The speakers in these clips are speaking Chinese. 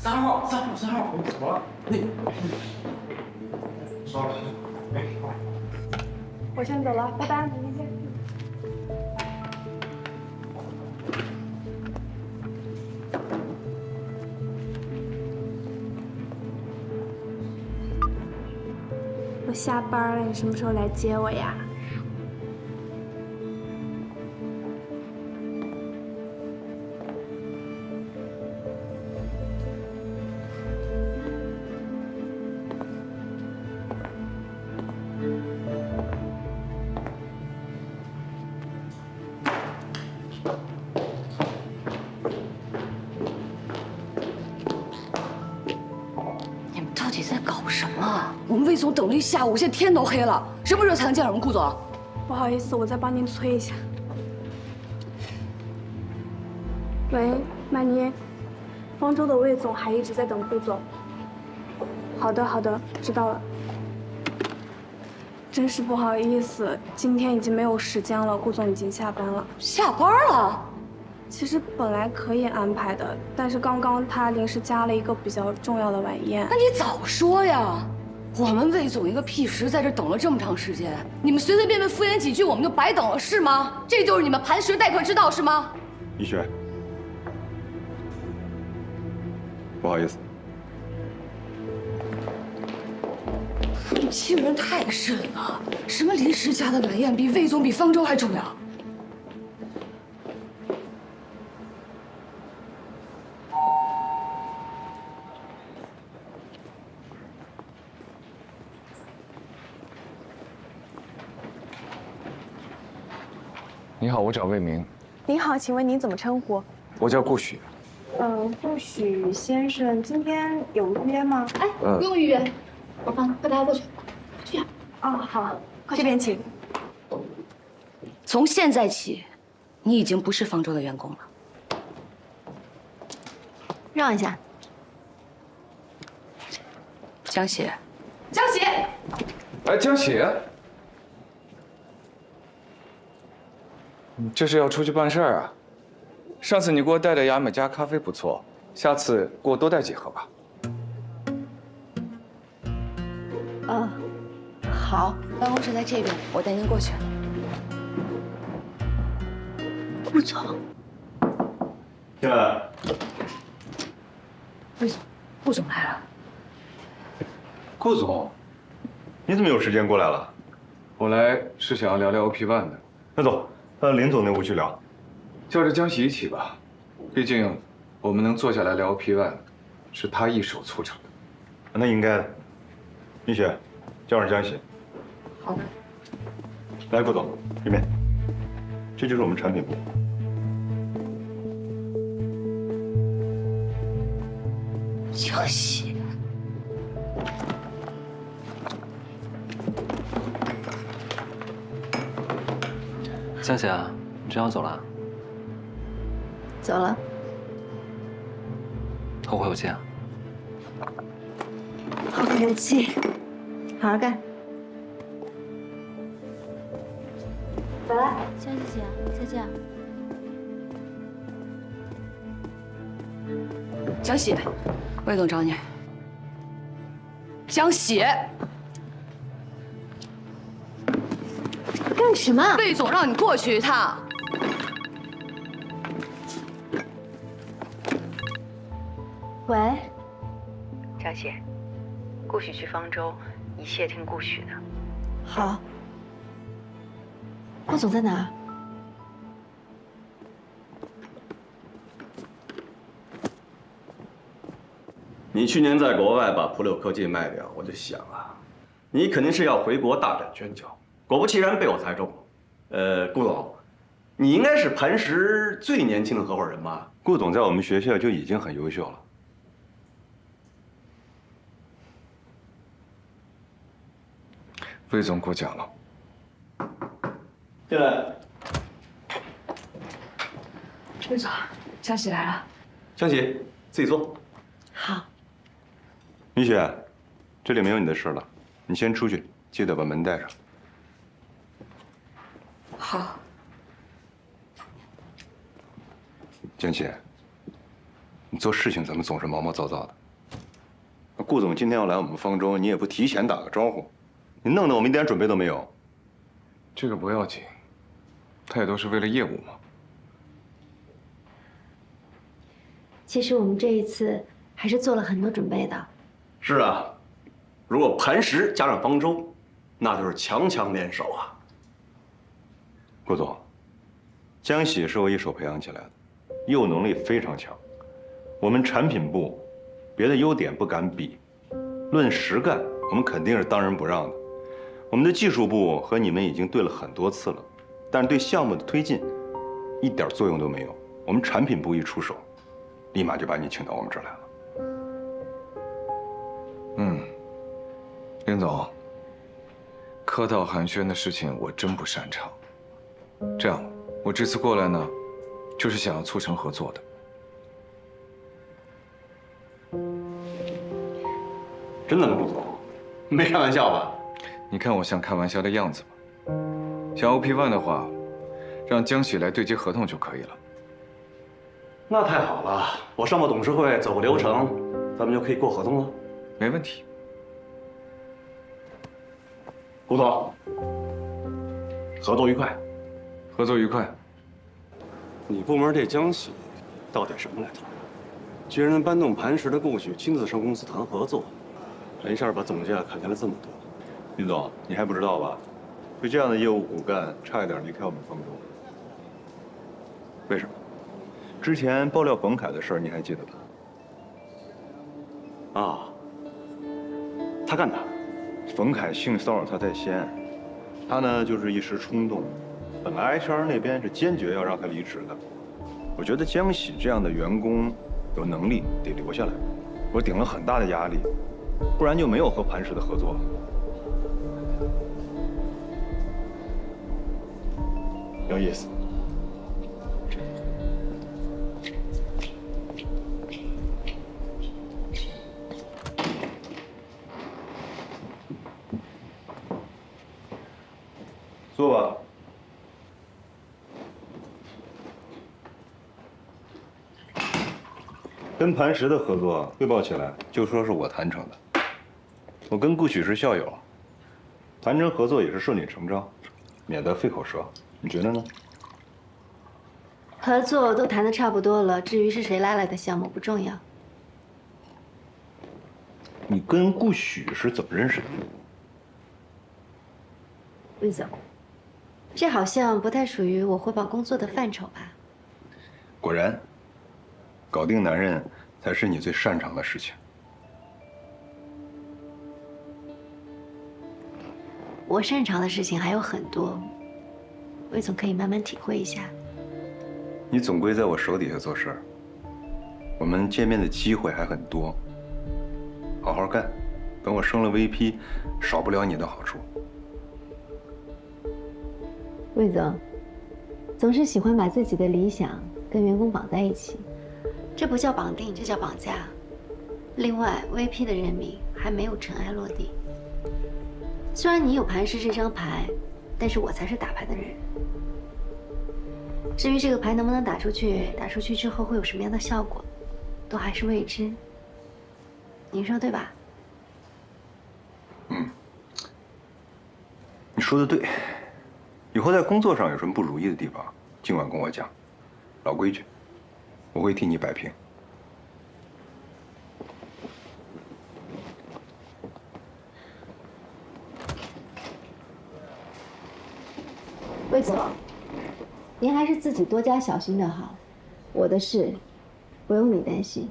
3号，我们走了。稍等，我先走了，拜拜，明天见。我下班了，你什么时候来接我呀？你们到底在搞什么？我们魏总等了一下午，现在天都黑了，什么时候才能见着我们顾总？不好意思，我再帮您催一下。喂，曼妮，方舟的魏总还一直在等顾总。好的，知道了。真是不好意思，今天已经没有时间了，顾总已经下班了。下班了？其实本来可以安排的，但是刚刚他临时加了一个比较重要的晚宴。那你早说呀！我们魏总一个屁时在这等了这么长时间，你们随随便便敷衍几句，我们就白等了是吗？这就是你们盘石待客之道是吗？一雪，不好意思。你欺负人太甚了！什么临时加的晚宴比魏总比方舟还重要？你好，我找魏明。您好，请问您怎么称呼？我叫顾许。顾许先生，今天有预约吗？哎，不用预约，我帮带大家过去。去呀！哦，好，这边请。从现在起，你已经不是方舟的员工了。让一下。江喜，江喜，哎，江喜，你这是要出去办事儿啊？上次你给我带的雅美加咖啡不错，下次给我多带几盒吧。好，办公室在这边，我带您过去。顾总，进来。魏总，顾总来了。顾总，你怎么有时间过来了？我来是想要聊聊 OP One 的，那走，到林总那屋去聊。叫着江喜一起吧，毕竟我们能坐下来聊 OP One，是他一手促成的。那应该的。一雪，叫上江喜。好的。来，顾总，这边，这就是我们产品部。江喜，江喜啊，你真要走了？走了。后会有期啊。好客气，好好干。走了。江姐姐，再见。江喜，魏总找你。江喜，干什么？魏总让你过去一趟。喂，江喜，顾许去方舟，一切听顾许的。好。顾总在哪？你去年在国外把普柳科技卖掉，我就想啊，你肯定是要回国大展拳脚。果不其然，被我猜中了。顾总，你应该是磐石最年轻的合伙人吧？顾总在我们学校就已经很优秀了。魏总过奖了。进来。魏总，江喜来了。江喜，自己坐。好。米雪，这里没有你的事了，你先出去，记得把门带上。好。江喜，你做事情怎么总是毛毛躁躁的？那顾总今天要来我们方舟，你也不提前打个招呼，你弄得我们一点准备都没有。这个不要紧，他也都是为了业务嘛。其实我们这一次还是做了很多准备的。是啊，如果磐石加上方舟，那就是强强联手啊。顾总，江喜是我一手培养起来的，业务能力非常强。我们产品部别的优点不敢比，论实干，我们肯定是当仁不让的。我们的技术部和你们已经对了很多次了，但是对项目的推进一点作用都没有。我们产品部一出手，立马就把你请到我们这儿来了。林总，客套寒暄的事情我真不擅长。这样，我这次过来呢，就是想要促成合作的。真的吗，顾总？没开玩笑吧？你看我像开玩笑的样子吗？想 OP1的话，让江喜来对接合同就可以了。那太好了，我上报董事会走个流程，咱们就可以过合同了。没问题。顾总，合作愉快。合作愉快。你部门这江喜到底什么来头？居然能搬动磐石的顾许亲自上公司谈合作，这一下把总价砍下来这么多。林总，你还不知道吧？就这样的业务骨干，差一点离开我们方舟。为什么？之前爆料冯凯的事儿，你还记得吧？啊，他干的。冯凯性骚扰他在先，他呢就是一时冲动，本来 HR 那边是坚决要让他离职的。我觉得江喜这样的员工有能力得留下来，我顶了很大的压力，不然就没有和磐石的合作了。有意思。坐吧。跟磐石的合作汇报起来，就说是我谈成的。我跟顾许是校友，谈成合作也是顺理成章，免得费口舌。你觉得呢？合作都谈得差不多了，至于是谁拉来的项目不重要。你跟顾许是怎么认识的？魏总，这好像不太属于我汇报工作的范畴吧？果然，搞定男人才是你最擅长的事情。我擅长的事情还有很多，魏总可以慢慢体会一下。你总归在我手底下做事儿，我们见面的机会还很多。好好干，等我升了 VP， 少不了你的好处。魏总，总是喜欢把自己的理想跟员工绑在一起，这不叫绑定，这叫绑架。另外 ，VP 的任命还没有尘埃落地。虽然你有磐石这张牌，但是我才是打牌的人。至于这个牌能不能打出去，打出去之后会有什么样的效果，都还是未知。您说对吧？你说的对，以后在工作上有什么不如意的地方，尽管跟我讲。老规矩，我会替你摆平。魏总，您还是自己多加小心的好。我的事，不用你担心。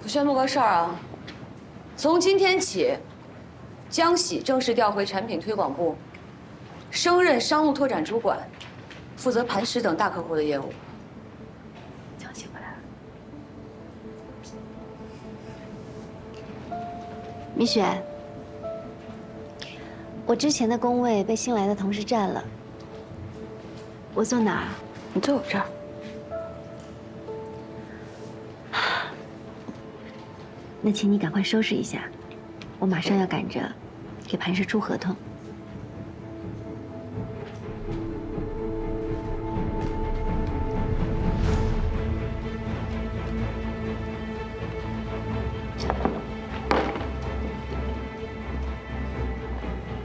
我宣布个事儿啊，从今天起，江喜正式调回产品推广部，升任商务拓展主管，负责磐石等大客户的业务。江喜回来了。米雪，我之前的工位被新来的同事占了，我坐哪儿？你坐我这儿。那请你赶快收拾一下，我马上要赶着给磐石出合同。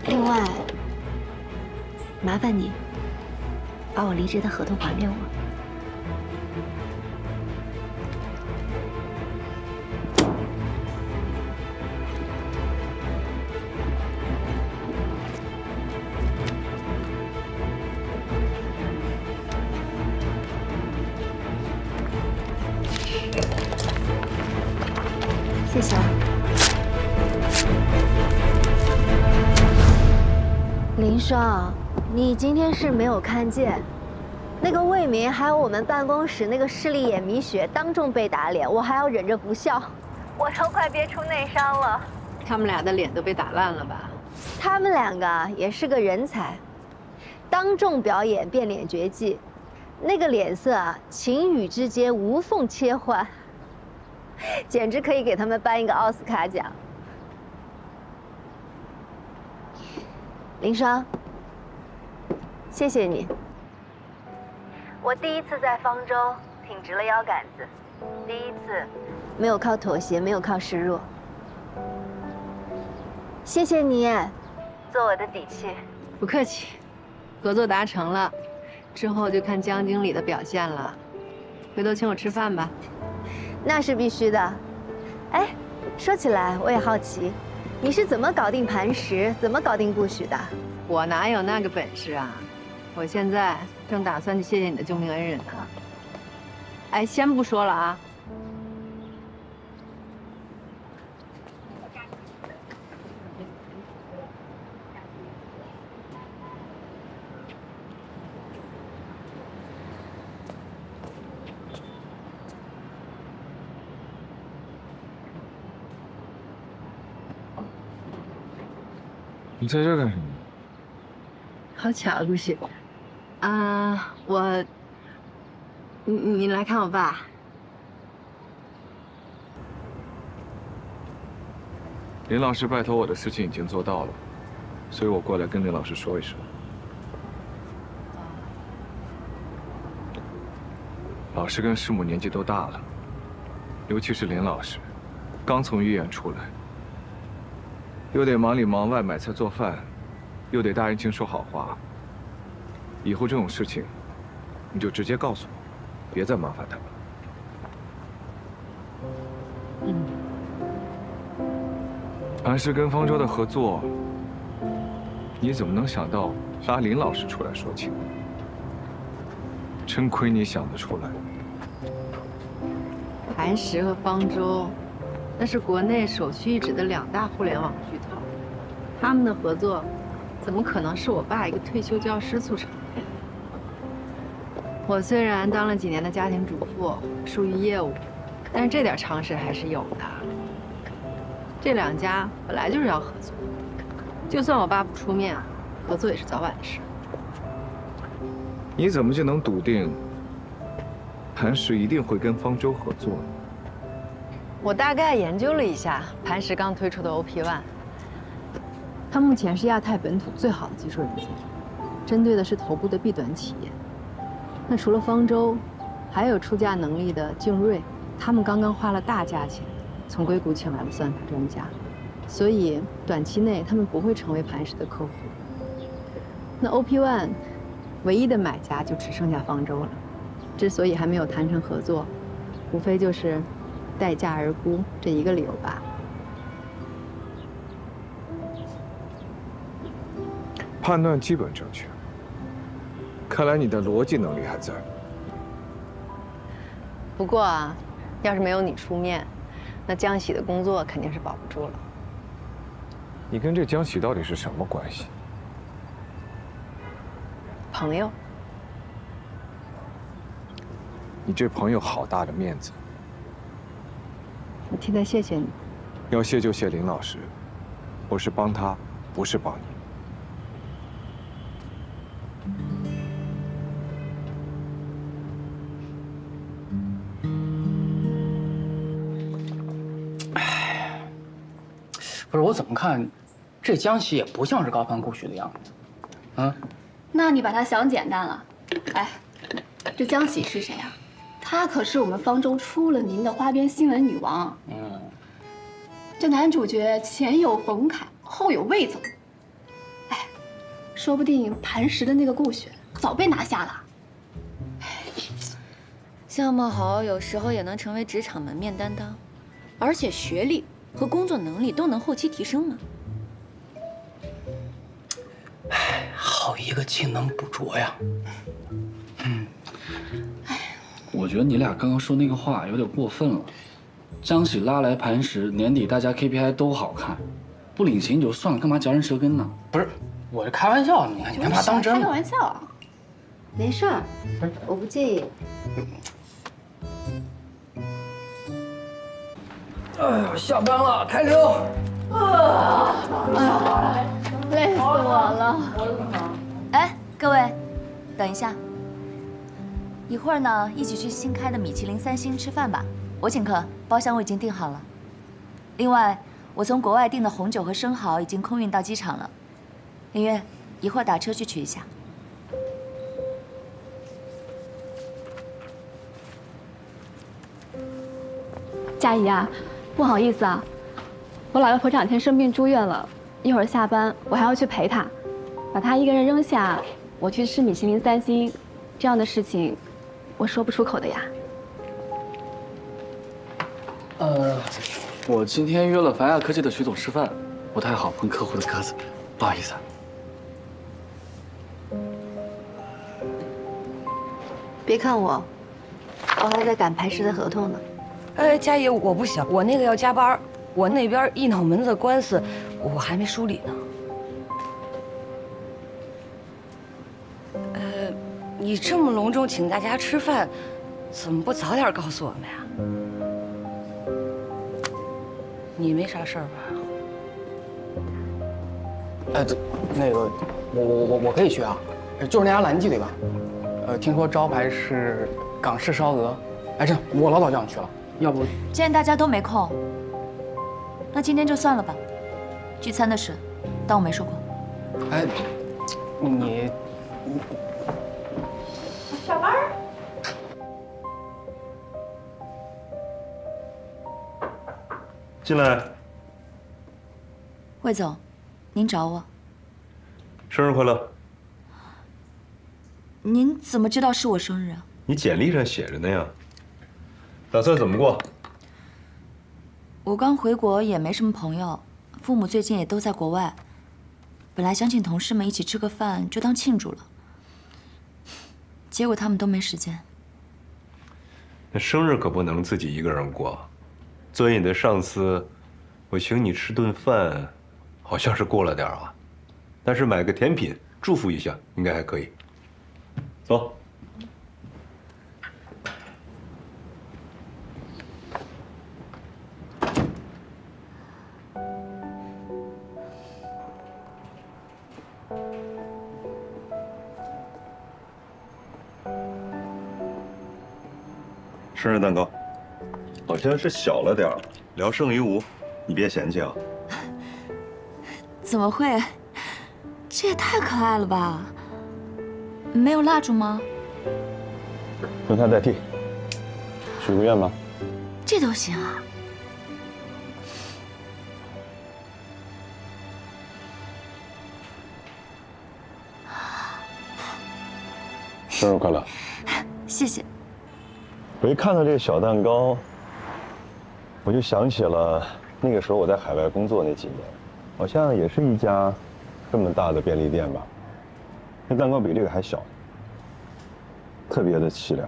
另外，麻烦你把我离职的合同还给我。谢谢。林双，你今天是没有看见，那个魏明还有我们办公室那个势利眼米雪当众被打脸，我还要忍着不笑，我都快憋出内伤了。他们俩的脸都被打烂了吧？他们两个也是个人才，当众表演变脸绝技，那个脸色啊，晴雨之间无缝切换，简直可以给他们颁一个奥斯卡奖。林双，谢谢你。我第一次在方舟挺直了腰杆子，第一次没有靠妥协，没有靠示弱。谢谢你，做我的底气。不客气，合作达成了，之后就看江经理的表现了。回头请我吃饭吧。那是必须的。哎，说起来我也好奇，你是怎么搞定磐石，怎么搞定顾许的？我哪有那个本事啊！我现在正打算去谢谢你的救命恩人呢。哎，先不说了啊。你在这干什么？好巧，顾许。你来看我爸。林老师拜托我的事情已经做到了，所以我过来跟林老师说一声。老师跟师母年纪都大了，尤其是林老师，刚从医院出来，又得忙里忙外买菜做饭，又得大人情说好话。以后这种事情，你就直接告诉我，别再麻烦他们了。磐石跟方舟的合作，你怎么能想到拉林老师出来说情？真亏你想得出来。磐石和方舟，那是国内首屈一指的2大互联网巨头，他们的合作，怎么可能是我爸一个退休教师促成的？我虽然当了几年的家庭主妇，疏于业务，但是这点常识还是有的。这2家本来就是要合作，就算我爸不出面，合作也是早晚的事。你怎么就能笃定磐石一定会跟方舟合作呢？我大概研究了一下磐石刚推出的 OP1，它目前是亚太本土最好的技术软件，针对的是头部的 B 端企业。那除了方舟，还有出价能力的静瑞，他们刚刚花了大价钱从硅谷请来了算法专家，所以短期内他们不会成为磐石的客户。那 OP1 唯一的买家就只剩下方舟了。之所以还没有谈成合作，无非就是待价而沽这一个理由吧。判断基本正确。看来你的逻辑能力还在。不过啊，要是没有你出面，那江喜的工作肯定是保不住了。你跟这江喜到底是什么关系？朋友。你这朋友好大的面子。我替他谢谢你。要谢就谢林老师，我是帮他，不是帮你。不是我怎么看，这江喜也不像是高攀顾许的样子。啊？那你把他想简单了。哎，这江喜是谁啊？她可是我们方舟出了名的花边新闻女王。这男主角前有冯凯，后有魏总。哎，说不定磐石的那个顾雪早被拿下了。相貌好，有时候也能成为职场门面担当，而且学历和工作能力都能后期提升嘛。哎，好一个技能捕捉呀！我觉得你俩刚刚说那个话有点过分了。江喜拉来磐石，年底大家 KPI 都好看，不领情就算了，干嘛嚼人舌根呢？不是，我是开玩笑，你干嘛当真了？开个玩笑啊。没事儿，我不介意。哎呀，下班了，开溜！累死我了。哎，各位，等一下，一会儿呢，一起去新开的米其林3星吃饭吧，我请客，包厢我已经订好了。另外，我从国外订的红酒和生蚝已经空运到机场了。林月，一会儿打车去取一下。佳怡啊，不好意思啊，我老外婆这2天生病住院了，一会儿下班我还要去陪她，把她一个人扔下，我去吃米其林3星，这样的事情我说不出口的呀。我今天约了凡亚科技的徐总吃饭，不太好碰客户的鸽子，不好意思啊。别看我，我还在赶磐石的合同呢。佳怡，我不行，我那个要加班，我那边一脑门子的官司，我还没梳理呢。你这么隆重请大家吃饭，怎么不早点告诉我们呀？你没啥事儿吧？那个，我可以去啊，就是那家蓝记对吧？听说招牌是港式烧鹅，哎，这我老早就想去了，要不既然大家都没空，那今天就算了吧。聚餐的事，当我没说过。哎，你下班。进来。魏总，您找我？生日快乐！您怎么知道是我生日啊？你简历上写着呢呀。打算怎么过？我刚回国，也没什么朋友，父母最近也都在国外。本来想请同事们一起吃个饭，就当庆祝了。结果他们都没时间。那生日可不能自己一个人过。作为你的上司，我请你吃顿饭，好像是过了点啊。但是买个甜品祝福一下，应该还可以。走。生日蛋糕，好像是小了点儿，聊胜于无，你别嫌弃啊。怎么会？这也太可爱了吧！没有蜡烛吗？用它代替。许个愿吧。这都行啊！生日快乐！谢谢。我一看到这个小蛋糕，我就想起了那个时候我在海外工作那几年，好像也是一家这么大的便利店吧。那蛋糕比这个还小，特别的凄凉。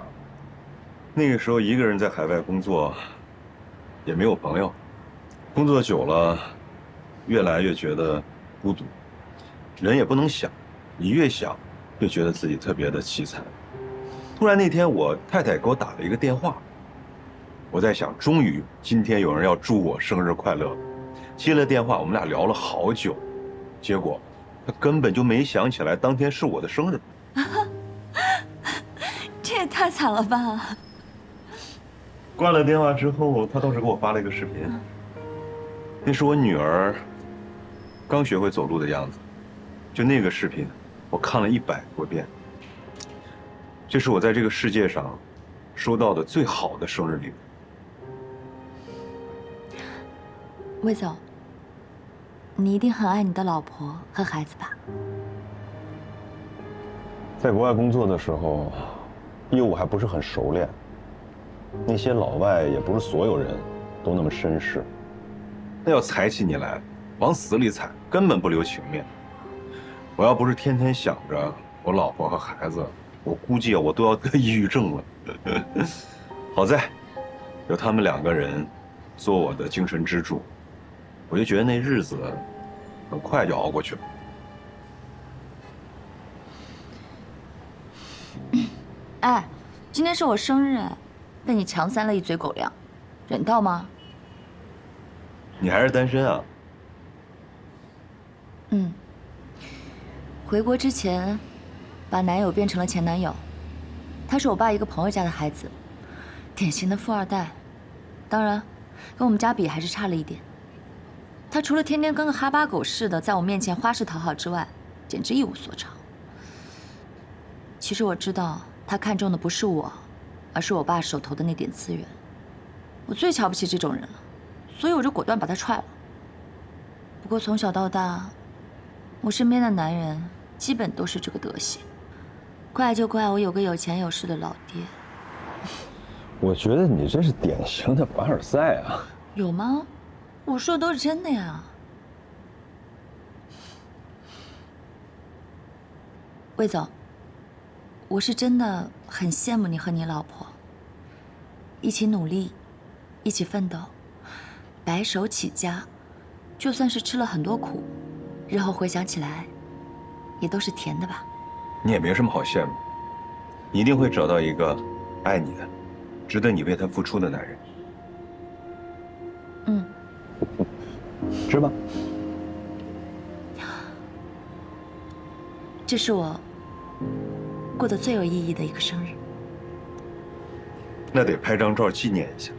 那个时候一个人在海外工作，也没有朋友，工作久了，越来越觉得孤独，人也不能想，你越想，越觉得自己特别的凄惨。突然那天，我太太给我打了一个电话，我在想，终于今天有人要祝我生日快乐。接了电话，我们俩聊了好久，结果她根本就没想起来当天是我的生日。这也太惨了吧！挂了电话之后，她倒是给我发了一个视频，那是我女儿刚学会走路的样子，就那个视频，我看了100多遍。这是我在这个世界上收到的最好的生日礼物。魏总，你一定很爱你的老婆和孩子吧？在国外工作的时候，业务还不是很熟练，那些老外也不是所有人都那么绅士。那要踩起你来，往死里踩，根本不留情面。我要不是天天想着我老婆和孩子，我估计我都要得抑郁症了。好在有他们2个人做我的精神支柱，我就觉得那日子很快就熬过去了。哎，今天是我生日，被你强塞了一嘴狗粮，忍到吗？你还是单身啊？嗯。回国之前，把男友变成了前男友。他是我爸一个朋友家的孩子，典型的富二代，当然，跟我们家比还是差了一点。他除了天天跟个哈巴狗似的在我面前花式讨好之外，简直一无所长。其实我知道他看中的不是我，而是我爸手头的那点资源。我最瞧不起这种人了，所以我就果断把他踹了。不过从小到大，我身边的男人基本都是这个德行。怪就怪我有个有钱有势的老爹。我觉得你这是典型的凡尔赛啊！有吗？我说的都是真的呀。魏总，我是真的很羡慕你和你老婆，一起努力，一起奋斗，白手起家，就算是吃了很多苦，日后回想起来，也都是甜的吧？你也没什么好羡慕，你一定会找到一个爱你的、值得你为他付出的男人。嗯，吃吧。这是我过得最有意义的一个生日。那得拍张照纪念一下。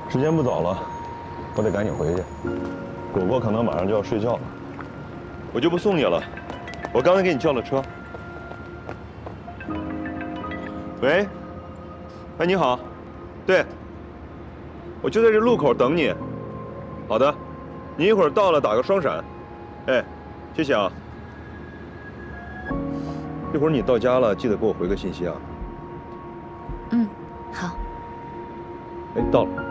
时间不早了，我得赶紧回去。果果可能马上就要睡觉了，我就不送你了。我刚才给你叫了车。喂，哎，你好，对，我就在这路口等你。好的，你一会儿到了打个双闪。哎，谢谢啊。一会儿你到家了，记得给我回个信息啊。嗯，好。哎，到了。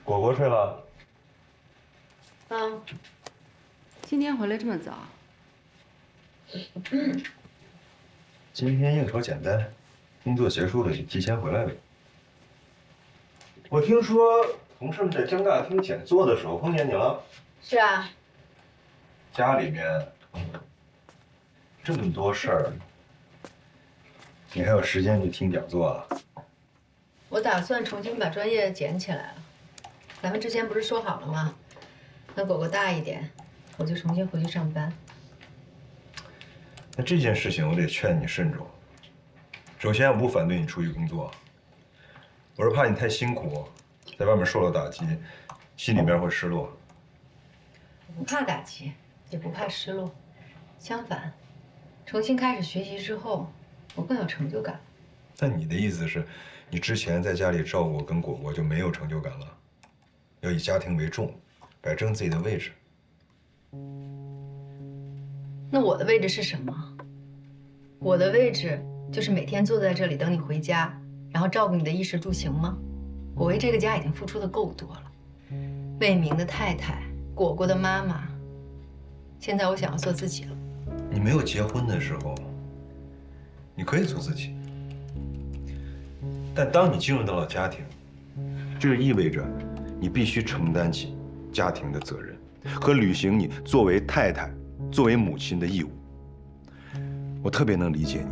果果睡了。嗯，今天回来这么早？今天应酬简单，工作结束了就提前回来了。我听说同事们在江大厅讲座的时候碰见你了。是啊。家里面这么多事儿，你还有时间去听讲座啊？我打算重新把专业捡起来了。咱们之前不是说好了吗？等果果大一点，我就重新回去上班。那这件事情我得劝你慎重。首先，我不反对你出去工作，我是怕你太辛苦，在外面受了打击，心里面会失落。我不怕打击，也不怕失落，相反，重新开始学习之后，我更有成就感。那你的意思是，你之前在家里照顾我跟果果就没有成就感了？要以家庭为重，摆正自己的位置。那我的位置是什么？我的位置就是每天坐在这里等你回家，然后照顾你的衣食住行吗？我为这个家已经付出的够多了。魏明的太太，果果的妈妈，现在我想要做自己了。你没有结婚的时候，你可以做自己，但当你进入到了家庭，这就意味着你必须承担起家庭的责任和履行你作为太太、作为母亲的义务。我特别能理解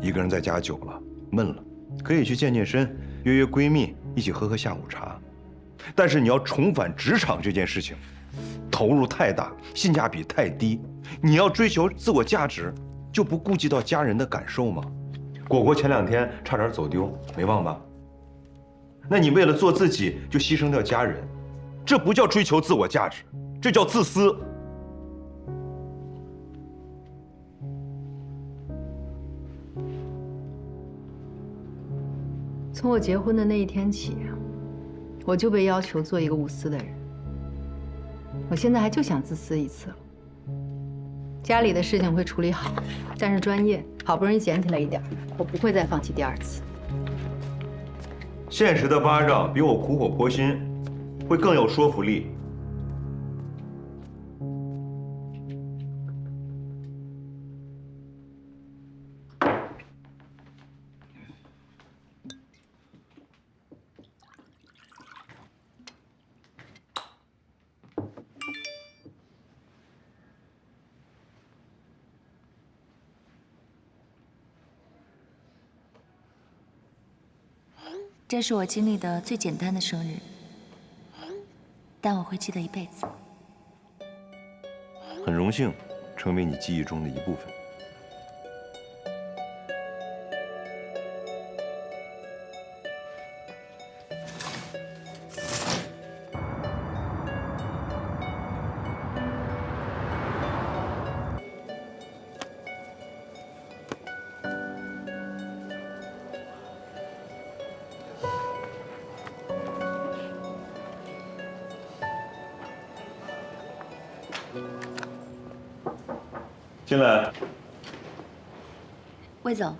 你，一个人在家久了闷了，可以去健健身，约约闺蜜一起喝喝下午茶。但是你要重返职场这件事情，投入太大，性价比太低。你要追求自我价值，就不顾及到家人的感受吗？果果前2天差点走丢，没忘吧？那你为了做自己就牺牲掉家人，这不叫追求自我价值，这叫自私。从我结婚的那一天起，我就被要求做一个无私的人。我现在还就想自私一次了。家里的事情会处理好，但是专业好不容易捡起来一点，我不会再放弃第2次。现实的巴掌比我苦口婆心会更有说服力。这是我经历的最简单的生日，但我会记得一辈子。很荣幸成为你记忆中的一部分。进来。魏总，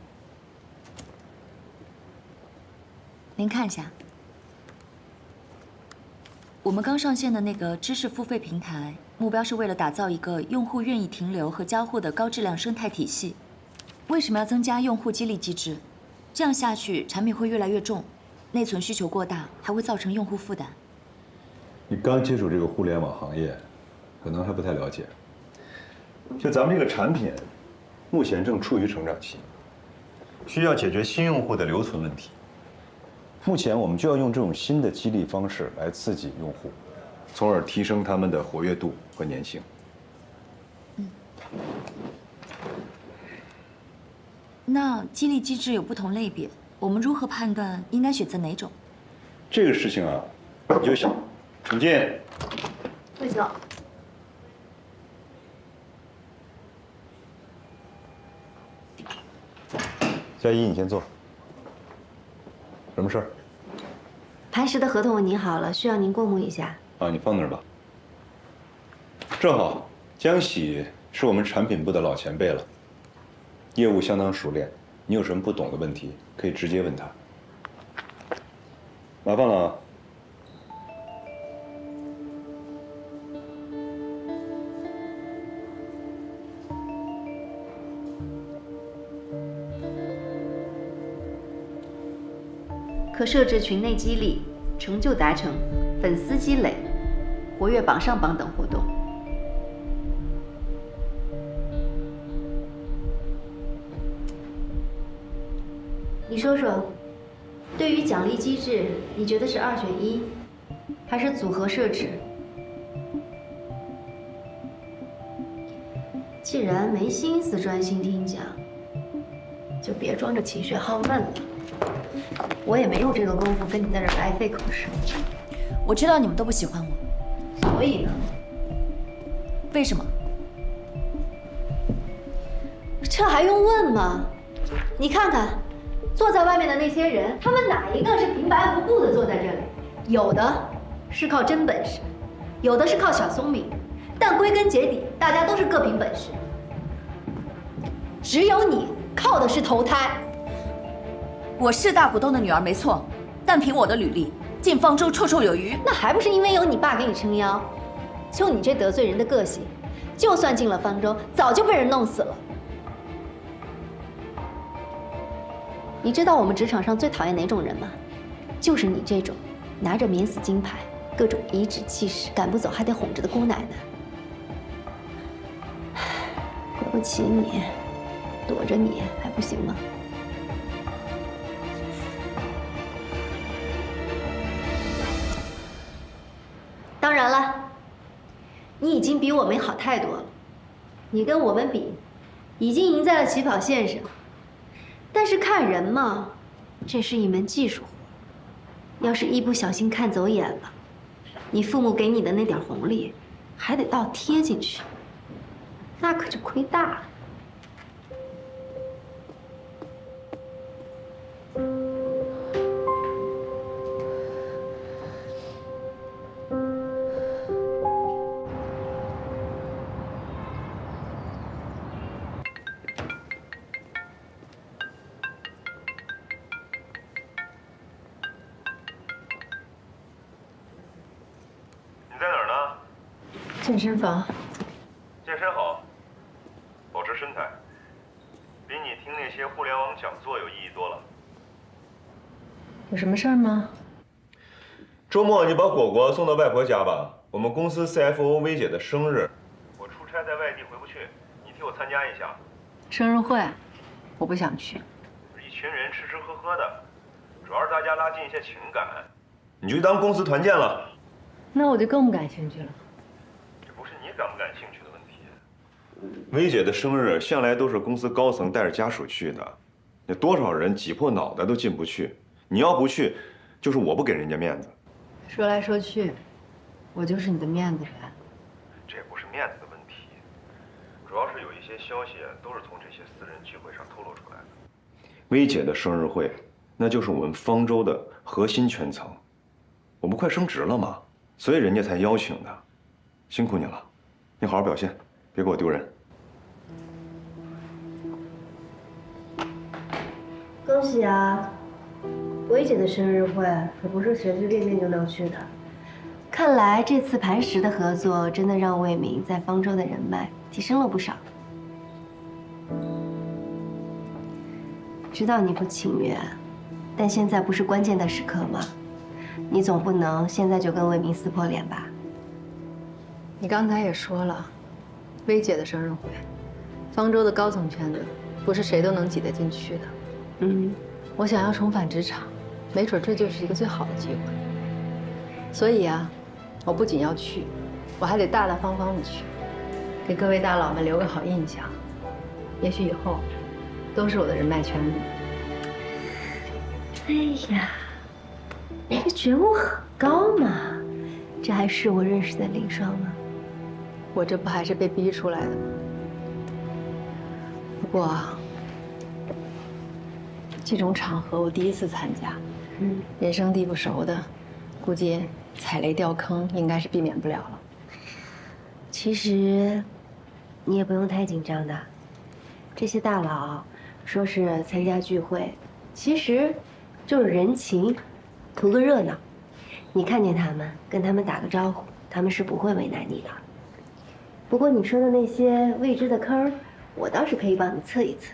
您看一下，我们刚上线的那个知识付费平台，目标是为了打造一个用户愿意停留和交互的高质量生态体系。为什么要增加用户激励机制？这样下去，产品会越来越重，内存需求过大，还会造成用户负担。你刚接触这个互联网行业，可能还不太了解。就咱们这个产品，目前正处于成长期，需要解决新用户的留存问题。目前我们就要用这种新的激励方式来刺激用户，从而提升他们的活跃度和粘性。那激励机制有不同类别，我们如何判断应该选择哪种？这个事情啊，你就想，请进。魏总。佳怡，你先坐。什么事儿？磐石的合同我拟好了，需要您过目一下。啊，你放那儿吧。正好，江喜是我们产品部的老前辈了，业务相当熟练。你有什么不懂的问题，可以直接问他。麻烦了啊。可设置群内激励、成就达成、粉丝积累、活跃榜上榜等活动。你说说，对于奖励机制，你觉得是2选1，还是组合设置？既然没心思专心听讲，就别装着勤学好问了。我也没有这个功夫跟你在这白费口舌。我知道你们都不喜欢我，所以呢？为什么？这还用问吗？你看看，坐在外面的那些人，他们哪一个是平白无故的坐在这里？有的是靠真本事，有的是靠小聪明，但归根结底，大家都是各凭本事。只有你靠的是投胎。我是大股东的女儿没错，但凭我的履历，进方舟绰绰有余。那还不是因为有你爸给你撑腰？就你这得罪人的个性，就算进了方舟，早就被人弄死了。你知道我们职场上最讨厌哪种人吗？就是你这种拿着免死金牌，各种颐指气使，赶不走还得哄着的姑奶奶。惹不起你，躲着你还不行吗？当然了，你已经比我们好太多了。你跟我们比，已经赢在了起跑线上。但是看人嘛，这是一门技术活。要是一不小心看走眼了，你父母给你的那点红利，还得倒贴进去，那可就亏大了。健身房。健身好，保持身材，比你听那些互联网讲座有意义多了。有什么事儿吗？周末你把果果送到外婆家吧，我们公司 CFO 薇姐的生日，我出差在外地回不去，你替我参加一下。生日会，我不想去。一群人吃吃喝喝的，主要是大家拉近一些情感，你就当公司团建了。那我就更不感兴趣了。你感不感兴趣的问题。薇姐的生日向来都是公司高层带着家属去的，那多少人挤破脑袋都进不去。你要不去，就是我不给人家面子。说来说去，我就是你的面子人。这也不是面子的问题，主要是有一些消息都是从这些私人聚会上透露出来的。薇姐的生日会，那就是我们方舟的核心圈层，我们快升职了嘛，所以人家才邀请的。辛苦你了。你好好表现，别给我丢人。恭喜啊！薇姐的生日会可不是随随便便就能去的。看来这次磐石的合作真的让魏明在方舟的人脉提升了不少。知道你不情愿，但现在不是关键的时刻吗？你总不能现在就跟魏明撕破脸吧？你刚才也说了，薇姐的生日会，方舟的高层圈子不是谁都能挤得进去的。我想要重返职场，没准这就是一个最好的机会。所以啊，我不仅要去，我还得大大方方的去，给各位大佬们留个好印象。也许以后都是我的人脉圈子。哎呀，你这觉悟很高嘛，这还是我认识的林双吗？我这不还是被逼出来的吗？不过，这种场合我第一次参加，人生地不熟的，估计踩雷掉坑应该是避免不了了。其实，你也不用太紧张的。这些大佬说是参加聚会，其实就是人情，图个热闹。你看见他们，跟他们打个招呼，他们是不会为难你的。不过你说的那些未知的坑，我倒是可以帮你测一测。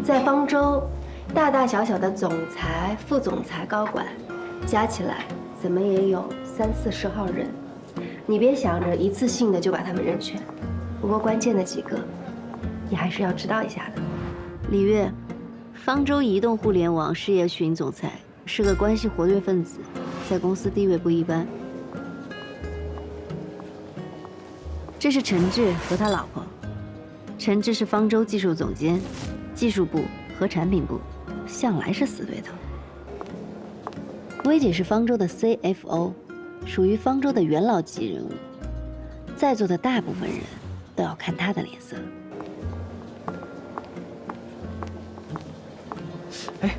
在方舟，大大小小的总裁、副总裁、高管，加起来怎么也有30-40号人。你别想着一次性的就把他们认全，不过关键的几个，你还是要知道一下的。李月，方舟移动互联网事业群总裁，是个关系活跃分子，在公司地位不一般。这是陈志和他老婆，陈志是方舟技术总监，技术部和产品部向来是死对头。薇姐是方舟的 CFO， 属于方舟的元老级人物，在座的大部分人都要看她的脸色。哎，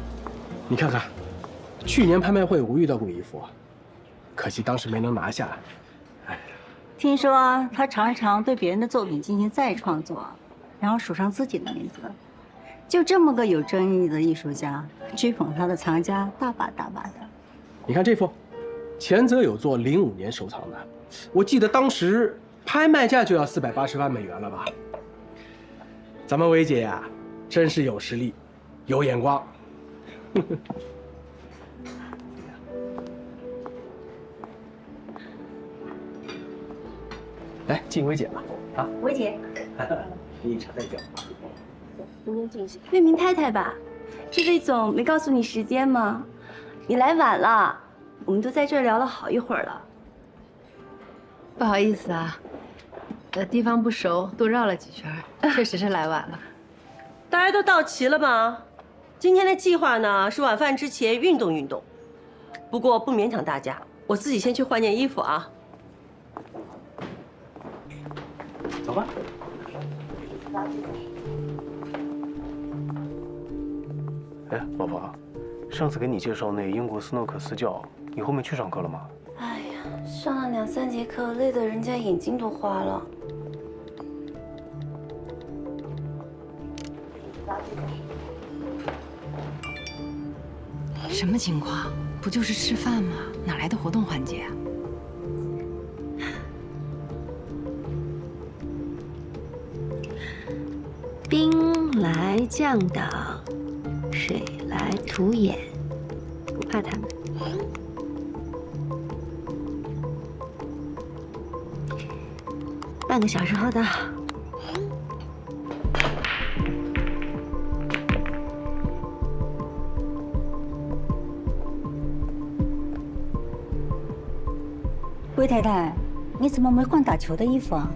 你看看，去年拍卖会我遇到过一幅，可惜当时没能拿下。听说他常常对别人的作品进行再创作，然后署上自己的名字。就这么个有争议的艺术家，追捧他的藏家大把大把的。你看这幅，前泽有做05年收藏的，我记得当时拍卖价就要480万美元了吧？咱们薇姐呀，真是有实力，有眼光。来敬薇姐吧，啊，薇姐，你茶代表。魏明太太吧，这魏总没告诉你时间吗？你来晚了，我们都在这儿聊了好一会儿了。不好意思啊，地方不熟，多绕了几圈，确实是来晚了。大家都到齐了吗？今天的计划呢是晚饭之前运动运动，不过不勉强大家，我自己先去换件衣服啊。走吧。哎，老婆，上次给你介绍那英国斯诺克私教，你后面去上课了吗？哎呀，上了2、3节课，累得人家眼睛都花了。什么情况？不就是吃饭吗？哪来的活动环节啊？兵来将挡，水来土掩，不怕他们。半个小时后到。魏太太，你怎么没换打球的衣服啊？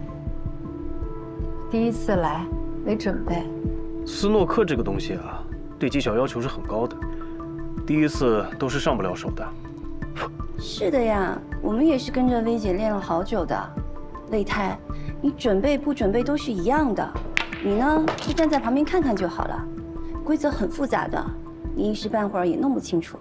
第一次来，没准备。斯诺克这个东西啊，对技巧要求是很高的，第一次都是上不了手的。是的呀，我们也是跟着薇姐练了好久的。魏太，你准备不准备都是一样的，你呢就站在旁边看看就好了。规则很复杂的，你一时半会儿也弄不清楚。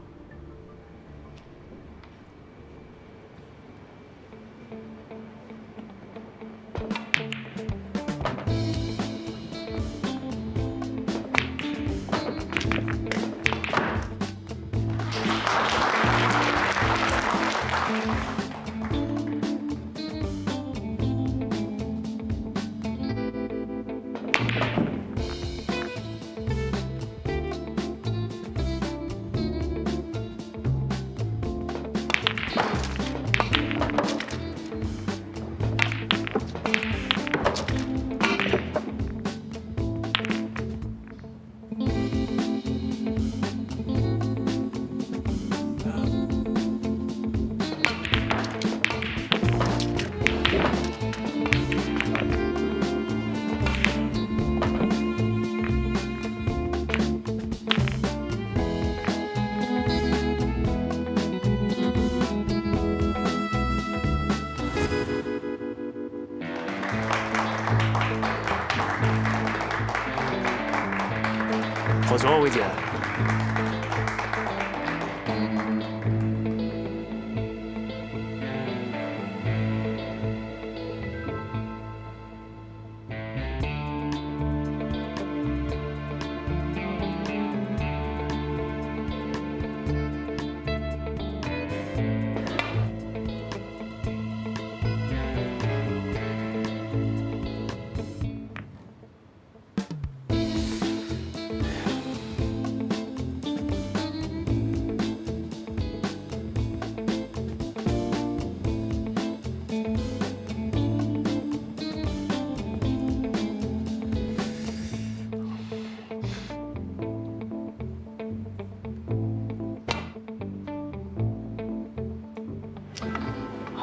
好球啊，薇姐！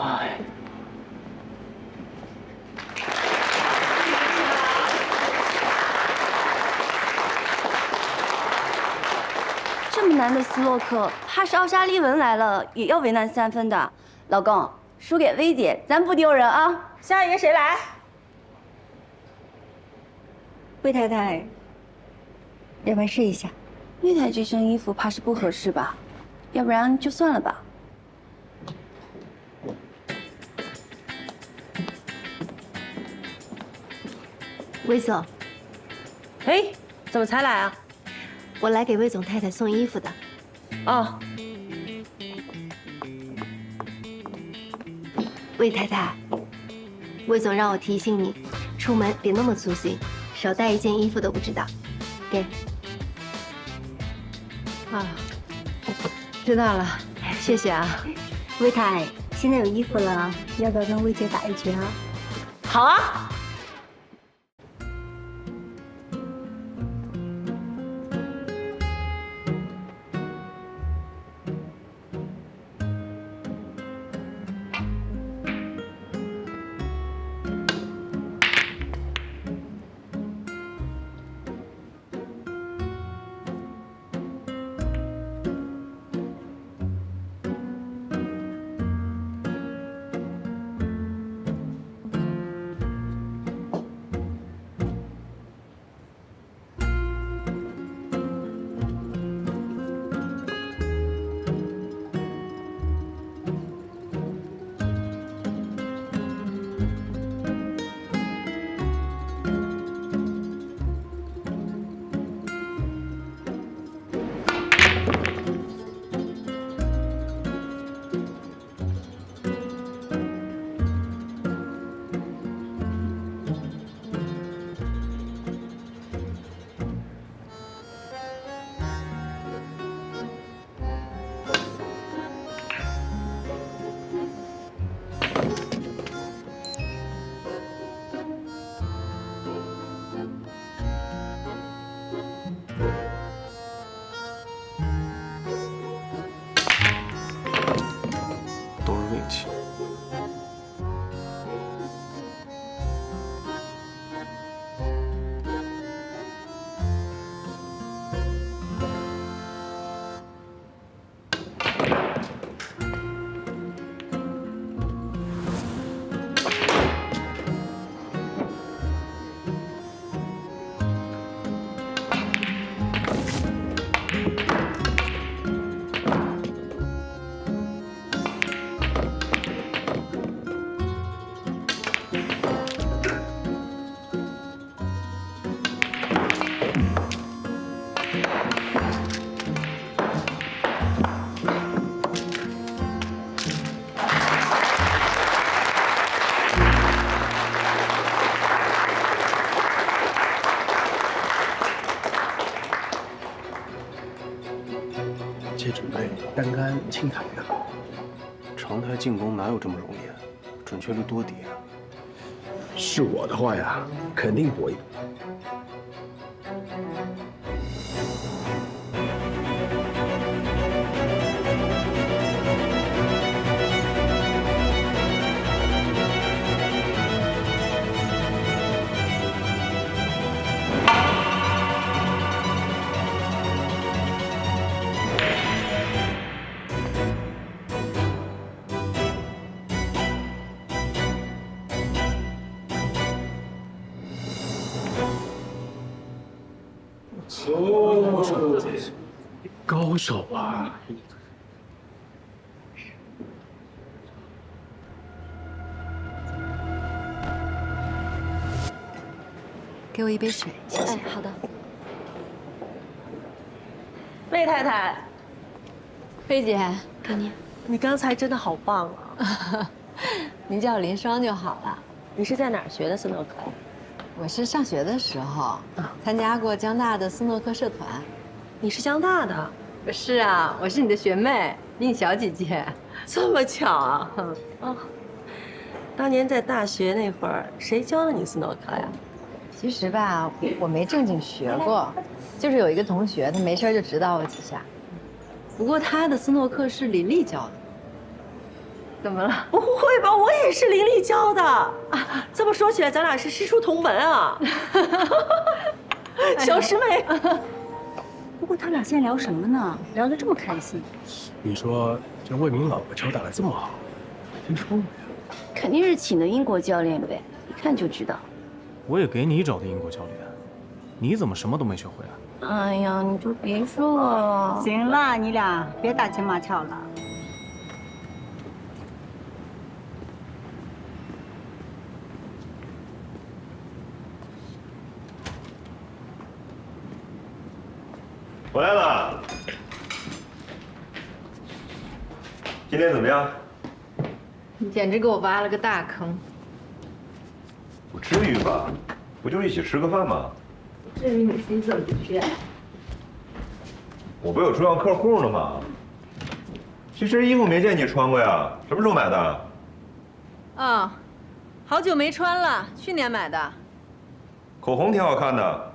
哎，这么难的斯洛克，怕是奥沙利文来了也要为难3分的。老公，输给薇姐，咱不丢人啊！下一个谁来？魏太太，要不然试一下？魏太这身衣服怕是不合适吧？要不然就算了吧。魏总，哎，怎么才来啊？我来给魏总太太送衣服的。哦，魏太太，魏总让我提醒你，出门别那么粗心，少带一件衣服都不知道。给。啊，知道了，谢谢啊。魏太，现在有衣服了，要不要跟魏姐打一局啊？好啊。都是运气。且准备单杆轻弹呀。长台进攻哪有这么容易啊？准确率多低啊！是我的话呀，肯定搏一搏。高手啊！给我一杯水，谢谢。哎，好的。魏太太，菲姐，给你。你刚才真的好棒啊！您叫我林双就好了。你是在哪儿学的斯诺克？我是上学的时候参加过江大的斯诺克社团。你是江大的？是啊，我是你的学妹，比你小几届。这么巧啊！哦，当年在大学那会儿，谁教了你斯诺克呀？其实吧，我没正经学过，就是有一个同学，他没事就指导我几下。不过他的斯诺克是林丽教的。怎么了？不会吧，我也是林丽教的。这么说起来，咱俩是师出同门啊！小师妹。不过他俩现在聊什么呢？聊得这么开心。你说这魏明老婆球打得这么好，听说没有？肯定是请的英国教练呗，一看就知道。我也给你找的英国教练，你怎么什么都没学会啊？哎呀，你就别说了。行了，你俩别打情骂俏了。回来了，今天怎么样？你简直给我挖了个大坑。不至于吧？不就一起吃个饭吗？至于你心怎么去？我不有重要客户呢吗？这身衣服没见你穿过呀，什么时候买的？哦，好久没穿了，去年买的。口红挺好看的。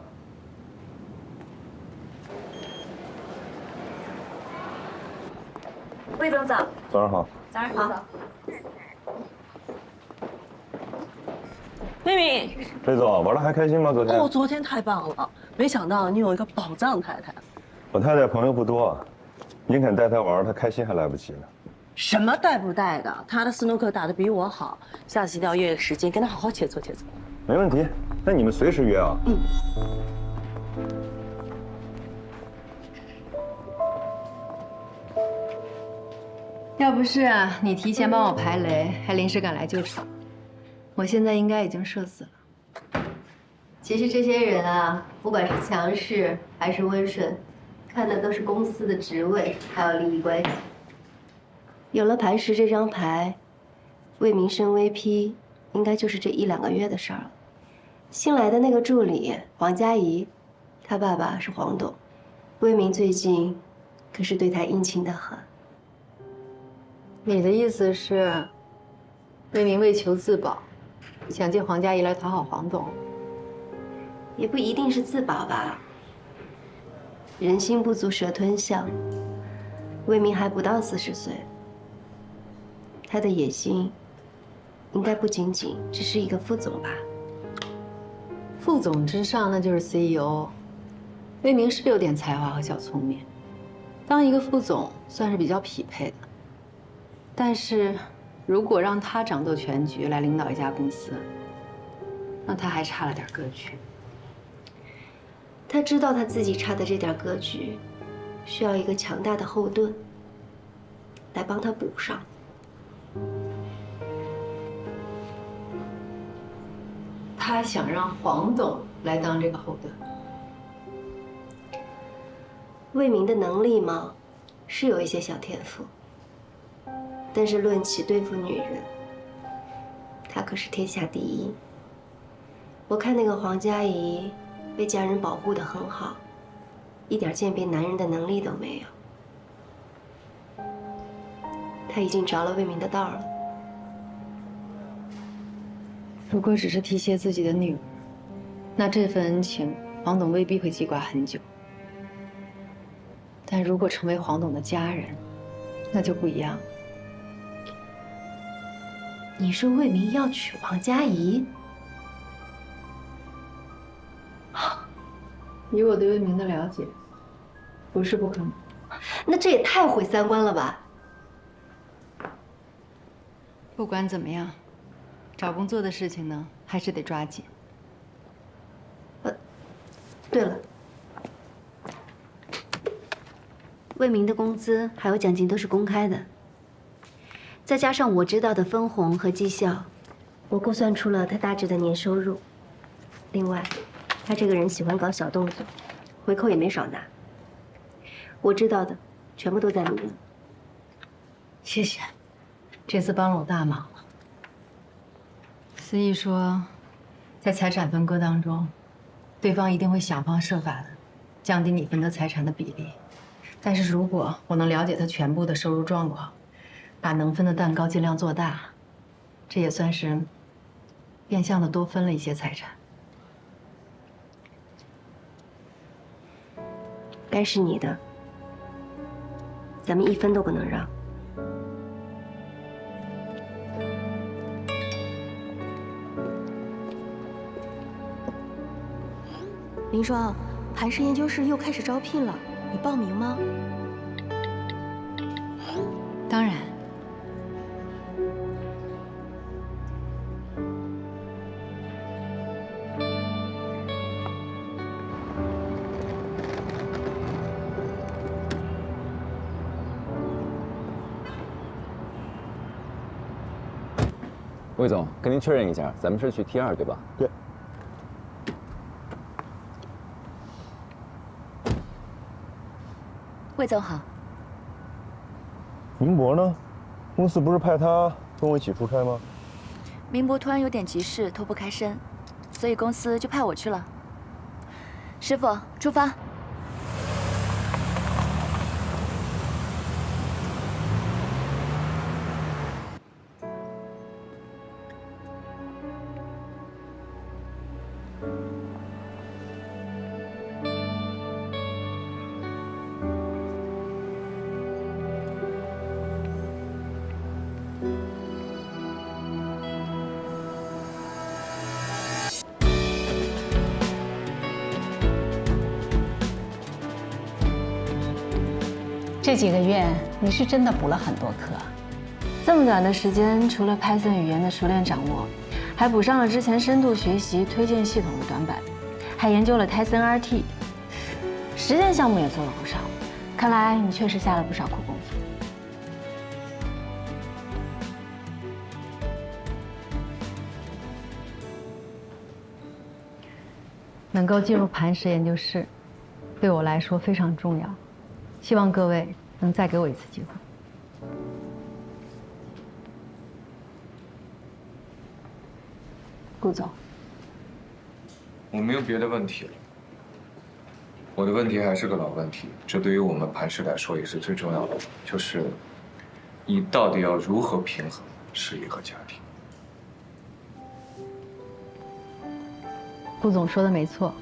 魏总早。早上好。早上好。妹妹，魏总玩的还开心吗？昨天？哦，昨天太棒了，没想到你有一个宝藏太太。我太太朋友不多，您肯带她玩，她开心还来不及呢。什么带不带的？她的斯诺克打得比我好，下次一定要约个时间跟她好好切磋切磋。没问题，那你们随时约啊。嗯。要不是啊，你提前帮我排雷，还临时赶来救场，我现在应该已经社死了。其实这些人啊，不管是强势还是温顺，看的都是公司的职位还有利益关系。有了磐石这张牌，魏明升 VP 应该就是这1、2个月的事儿了。新来的那个助理黄佳怡，她爸爸是黄董，魏明最近可是对她殷勤得很。你的意思是，魏明为求自保，想借黄佳怡来讨好黄董？也不一定是自保吧。人心不足蛇吞象，魏明还不到40岁，他的野心应该不仅仅只是一个副总吧。副总之上那就是 CEO。魏明是有点才华和小聪明，当一个副总算是比较匹配的。但是，如果让他掌舵全局来领导一家公司，那他还差了点格局。他知道他自己差的这点格局，需要一个强大的后盾来帮他补上。他想让黄董来当这个后盾。魏明的能力嘛，是有一些小天赋，但是论起对付女人，他可是天下第一。我看那个黄佳怡被家人保护得很好，一点鉴别男人的能力都没有。他已经着了魏明的道了。如果只是提携自己的女儿，那这份恩情黄董未必会记挂很久。但如果成为黄董的家人，那就不一样了。你说魏明要娶黄佳怡？以我对魏明的了解，不是不可能。那这也太毁三观了吧！不管怎么样，找工作的事情呢，还是得抓紧。对了，魏明的工资还有奖金都是公开的，再加上我知道的分红和绩效，我估算出了他大致的年收入。另外，他这个人喜欢搞小动作，回扣也没少拿。我知道的全部都在里面。谢谢，这次帮了我大忙了。思义说，在财产分割当中，对方一定会想方设法的降低你分得财产的比例。但是如果我能了解他全部的收入状况，把能分的蛋糕尽量做大，这也算是变相的多分了一些财产。该是你的，咱们1分都不能让。林双，磐石研究室又开始招聘了，你报名吗？当然。魏总，跟您确认一下，咱们是去 T2对吧？对。魏总好。云博呢？公司不是派他跟我一起出差吗？明博突然有点急事，脱不开身，所以公司就派我去了。师傅，出发。这几个月你是真的补了很多课。这么短的时间，除了 Python 语言的熟练掌握，还补上了之前深度学习推荐系统的短板，还研究了 Tyson RT， 实践项目也做了不少。看来你确实下了不少苦功夫。能够进入磐石研究室，对我来说非常重要。希望各位能再给我一次机会。顾总，我没有别的问题了。我的问题还是个老问题，这对于我们磐石来说也是最重要的，就是你到底要如何平衡事业和家庭？顾总说的没错，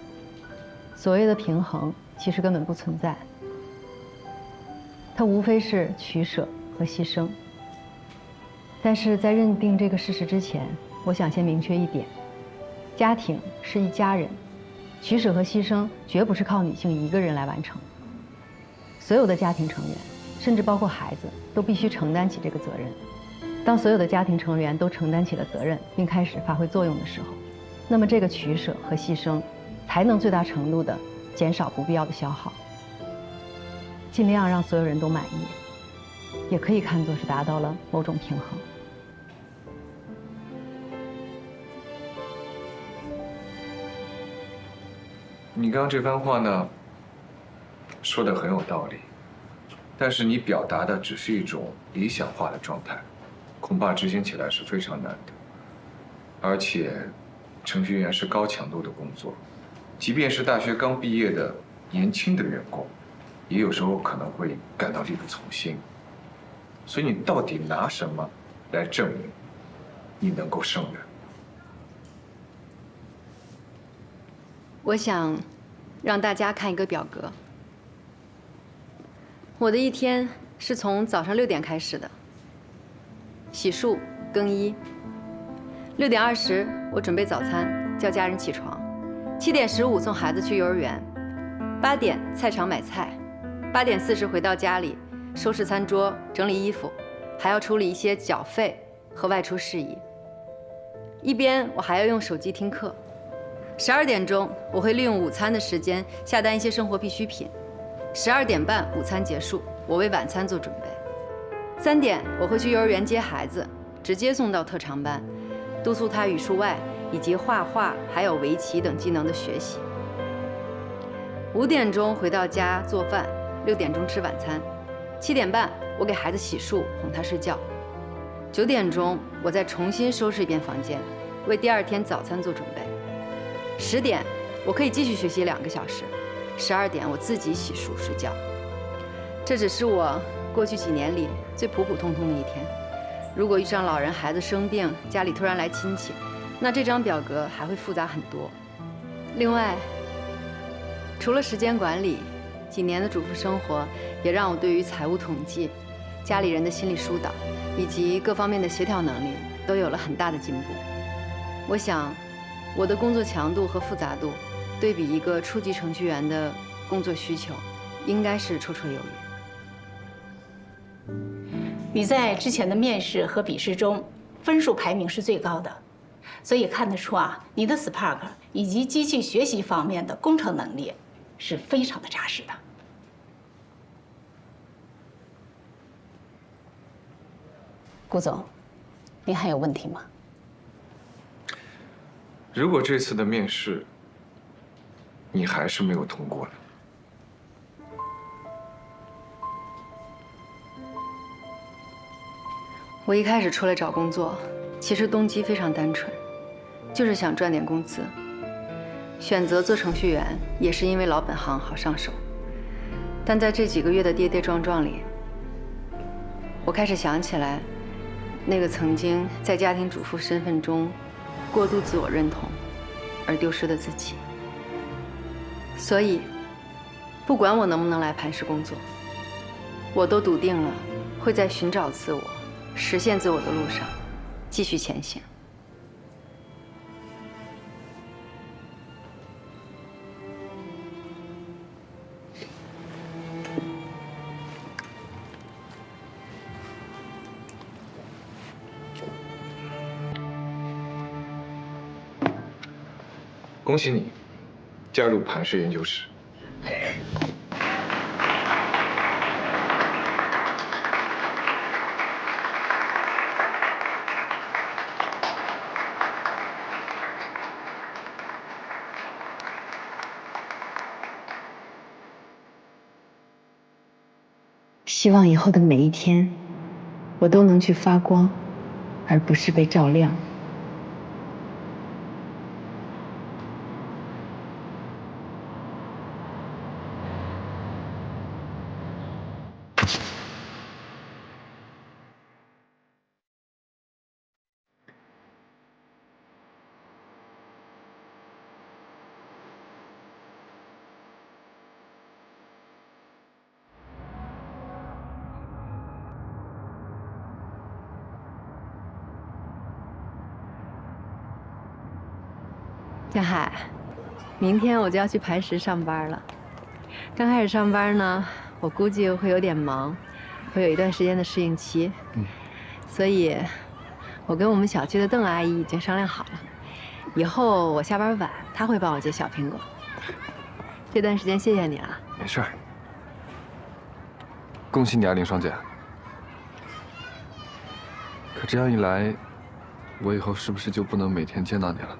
所谓的平衡其实根本不存在。它无非是取舍和牺牲。但是在认定这个事实之前，我想先明确一点：家庭是一家人，取舍和牺牲绝不是靠女性一个人来完成。所有的家庭成员，甚至包括孩子，都必须承担起这个责任。当所有的家庭成员都承担起了责任，并开始发挥作用的时候，那么这个取舍和牺牲，才能最大程度地减少不必要的消耗。尽量让所有人都满意，也可以看作是达到了某种平衡。你刚刚这番话呢，说的很有道理，但是你表达的只是一种理想化的状态，恐怕执行起来是非常难的。而且，程序员是高强度的工作，即便是大学刚毕业的年轻的员工，也有时候可能会感到力不从心。所以你到底拿什么来证明你能够胜任？我想让大家看一个表格。我的一天是从早上6点开始的，洗漱、更衣。6点20，我准备早餐，叫家人起床。7点15送孩子去幼儿园。8点菜场买菜。8点40回到家里，收拾餐桌，整理衣服，还要处理一些缴费和外出事宜。一边我还要用手机听课。12点钟，我会利用午餐的时间下单一些生活必需品。12点半午餐结束，我为晚餐做准备。3点我会去幼儿园接孩子，直接送到特长班，督促他语数外以及画画还有围棋等技能的学习。5点钟回到家做饭，6点钟吃晚餐。7点半我给孩子洗漱哄他睡觉。9点钟我再重新收拾一遍房间，为第2天早餐做准备。10点我可以继续学习2个小时。12点我自己洗漱睡觉。这只是我过去几年里最普普通通的一天。如果遇上老人、孩子生病，家里突然来亲戚，那这张表格还会复杂很多。另外，除了时间管理，几年的主妇生活也让我对于财务统计、家里人的心理疏导以及各方面的协调能力都有了很大的进步。我想，我的工作强度和复杂度，对比一个初级程序员的工作需求，应该是绰绰有余。你在之前的面试和笔试中，分数排名是最高的，所以看得出啊，你的 Spark 以及机器学习方面的工程能力是非常的扎实的。顾总，您还有问题吗？如果这次的面试你还是没有通过呢？我一开始出来找工作，其实动机非常单纯，就是想赚点工资。选择做程序员也是因为老本行好上手。但在这几个月的跌跌撞撞里，我开始想起来，那个曾经在家庭主妇身份中过度自我认同而丢失的自己。所以，不管我能不能来磐石工作，我都笃定了会在寻找自我、实现自我的路上继续前行。恭喜你，加入磐石研究室。希望以后的每一天，我都能去发光，而不是被照亮。江海，明天我就要去磐石上班了。刚开始上班呢，我估计会有点忙，会有一段时间的适应期。所以，我跟我们小区的邓阿姨已经商量好了，以后我下班晚，她会帮我接小苹果。这段时间谢谢你了。没事儿。恭喜你啊，林双姐。可这样一来，我以后是不是就不能每天见到你了？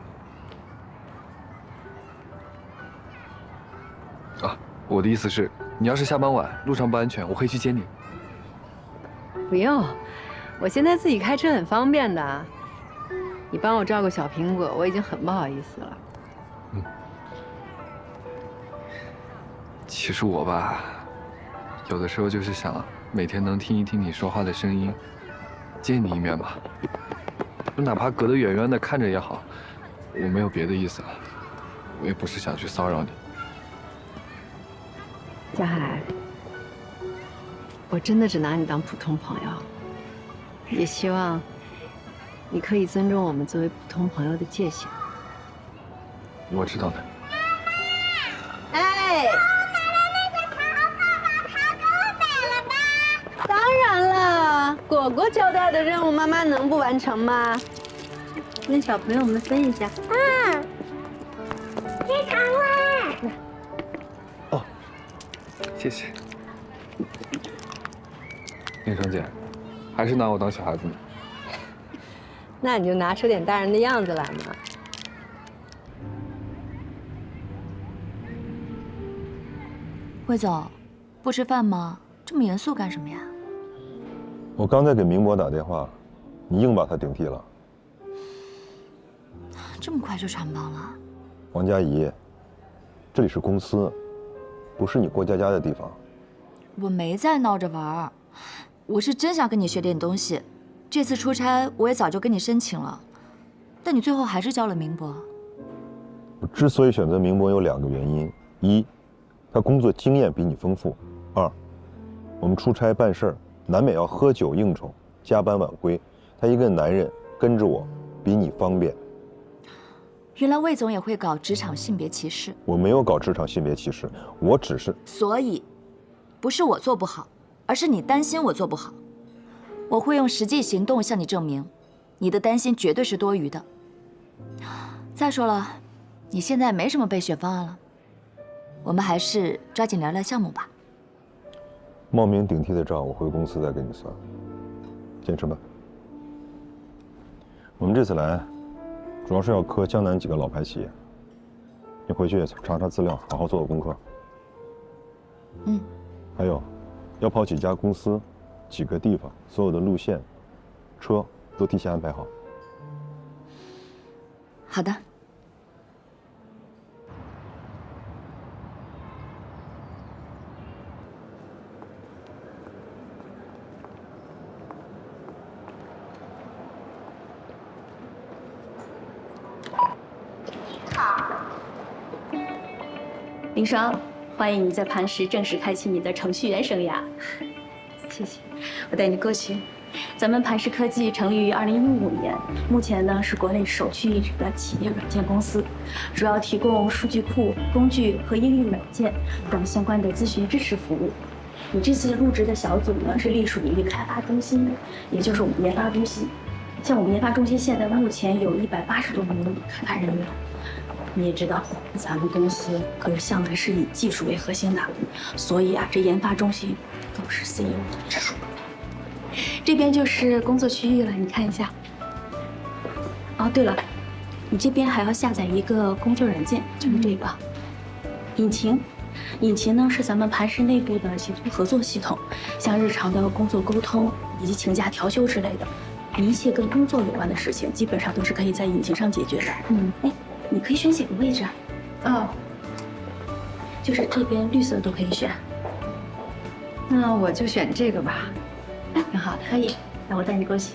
啊，我的意思是，你要是下班晚，路上不安全，我可以去接你。不用，我现在自己开车很方便的。你帮我照顾小苹果，我已经很不好意思了。其实我吧，有的时候就是想每天能听一听你说话的声音，见你一面吧。哪怕隔得远远的看着也好，我没有别的意思了，我也不是想去骚扰你。江海，我真的只拿你当普通朋友，也希望你可以尊重我们作为普通朋友的界限。我知道的。哎，当然了，果果交代的任务，妈妈能不完成吗？跟小朋友们分一下。吃糖了。哦，谢谢。林双姐，还是拿我当小孩子呢。那你就拿出点大人的样子来嘛。魏总，不吃饭吗？这么严肃干什么呀？我刚才给明博打电话，你硬把他顶替了。这么快就穿帮了？王佳怡，这里是公司，不是你过家家的地方。我没在闹着玩儿，我是真想跟你学点东西。这次出差我也早就跟你申请了，但你最后还是交了明博。我之所以选择明博有2个原因：一，他工作经验比你丰富；二，我们出差办事儿难免要喝酒应酬、加班晚归，他一个男人跟着我比你方便。原来魏总也会搞职场性别歧视。我没有搞职场性别歧视，我只是……所以，不是我做不好，而是你担心我做不好。我会用实际行动向你证明，你的担心绝对是多余的。再说了，你现在没什么备选方案了，我们还是抓紧聊聊项目吧。冒名顶替的账，我回公司再跟你算。先吃饭。我们这次来，主要是要磕江南几个老牌企业。你回去也查查资料，好好做做功课。还有，要跑几家公司、几个地方，所有的路线、车都提前安排好。好的。林双，欢迎你在磐石正式开启你的程序员生涯。谢谢，我带你过去。咱们磐石科技成立于2015年，目前呢是国内首屈一指的企业软件公司，主要提供数据库、工具和应用软件等相关的咨询支持服务。你这次入职的小组呢是隶属于开发中心，也就是我们研发中心。像我们研发中心现在目前有180多名开发人员。你也知道，咱们公司可是向来是以技术为核心的，所以啊，这研发中心都是 CEO 的直属。这边就是工作区域了，你看一下。哦，对了，你这边还要下载一个工作软件，就是这个引擎。引擎呢是咱们磐石内部的协作合作系统，像日常的工作沟通以及请假调休之类的，一切跟工作有关的事情，基本上都是可以在引擎上解决的。哎，你可以选几个位置啊？哦，就是这边绿色都可以选。那我就选这个吧。挺好的，可以。那我带你过去。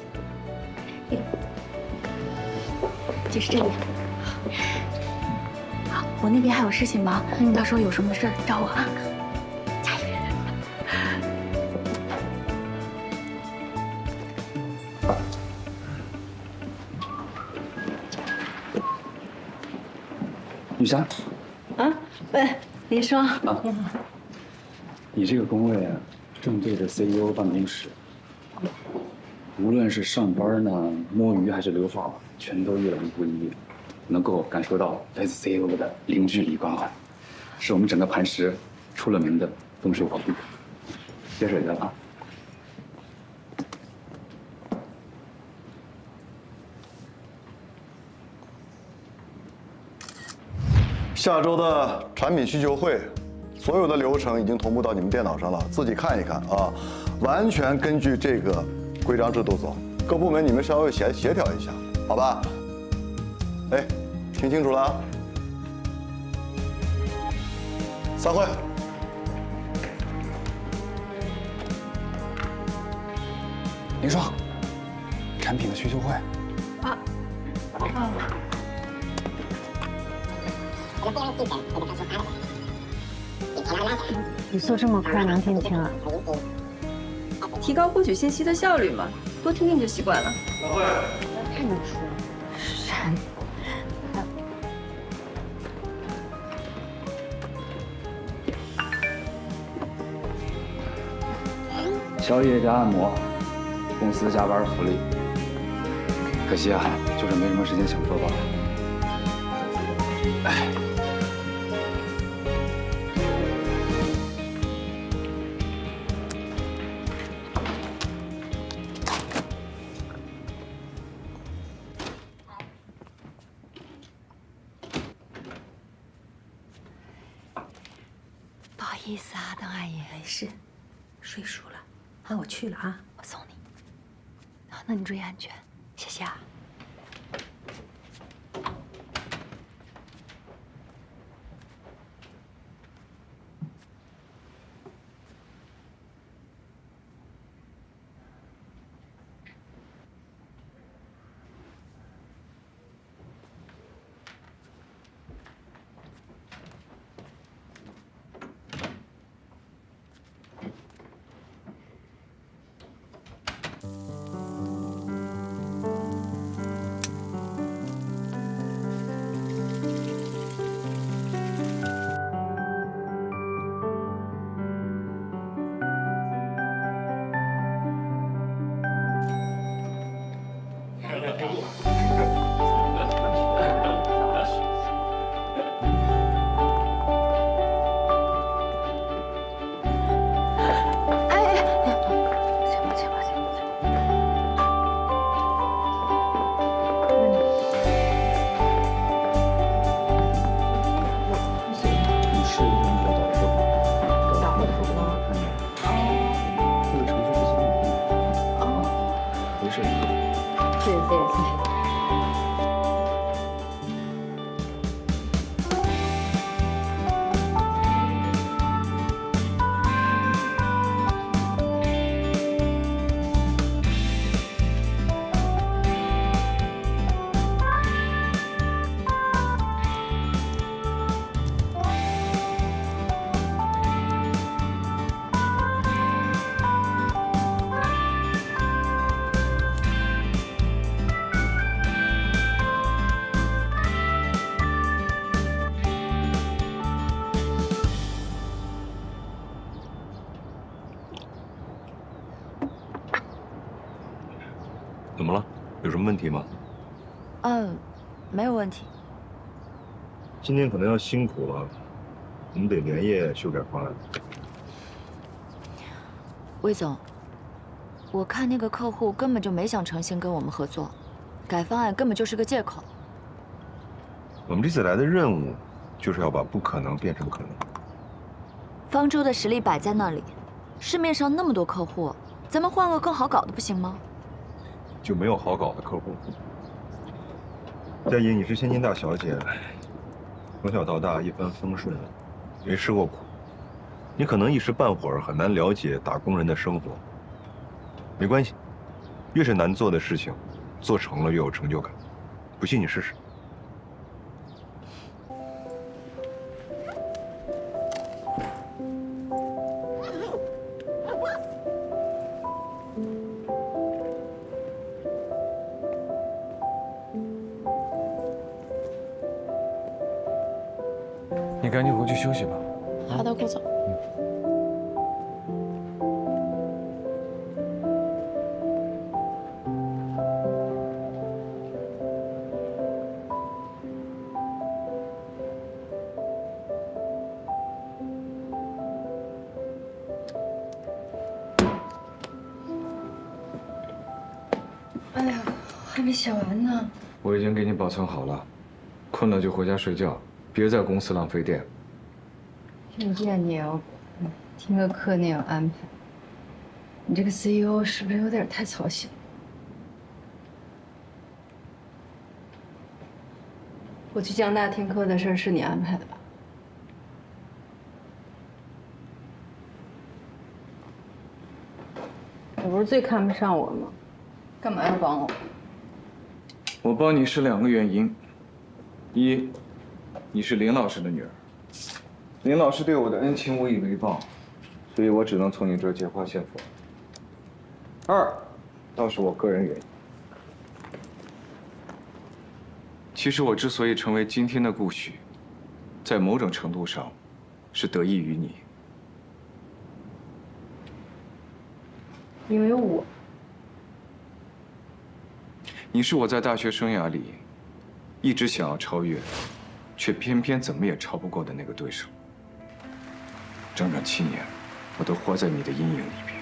就是这里。好，我那边还有事情忙，到时候有什么事儿找我啊。加油！雨霞，啊，喂，林双，你好。你这个工位啊，正对着 CEO 办公室，无论是上班呢、摸鱼还是留发，全都一览无遗，能够感受到来自 CEO 的零距离关怀，是我们整个磐石出了名的风水宝地。接水去了啊。下周的产品需求会，所有的流程已经同步到你们电脑上了，自己看一看啊，完全根据这个规章制度走。各部门你们稍微协调一下，好吧？哎，听清楚了啊！散会。林双，产品的需求会。啊。语速这么快，能听清啊？提高获取信息的效率嘛，多听听就习惯了。散会。太能说了。神。宵夜加按摩，公司加班福利。可惜啊，就是没什么时间享受罢了。哎。不好意思啊，邓阿姨。没事，睡熟了。啊，我去了啊，我送你。好，那你注意安全，谢谢啊。没事。谢谢谢谢。怎么了？有什么问题吗？没有问题。今天可能要辛苦了，我们得连夜修改方案。魏总，我看那个客户根本就没想诚心跟我们合作，改方案根本就是个借口。我们这次来的任务，就是要把不可能变成可能。方舟的实力摆在那里，市面上那么多客户，咱们换个更好搞的不行吗？就没有好搞的客户。佳怡，你是千金大小姐，从小到大一帆风顺，没吃过苦，你可能一时半会儿很难了解打工人的生活。没关系，越是难做的事情，做成了越有成就感。不信你试试。你赶紧回去休息吧。好的，顾总。哎呀，还没写完呢。我已经给你保存好了，困了就回家睡觉，别在公司浪费电。证件你也要管，听个课你也要安排。你这个 CEO 是不是有点太操心了？我去江大听课的事是你安排的吧？你不是最看不上我吗？干嘛要帮我？我帮你是2个原因：一，你是林老师的女儿，林老师对我的恩情无以为报，所以我只能从你这儿借花献佛；二，倒是我个人原因。其实我之所以成为今天的顾许，在某种程度上，是得益于你。因为我。你是我在大学生涯里一直想要超越，却偏偏怎么也超不过的那个对手。整整7年，我都活在你的阴影里边。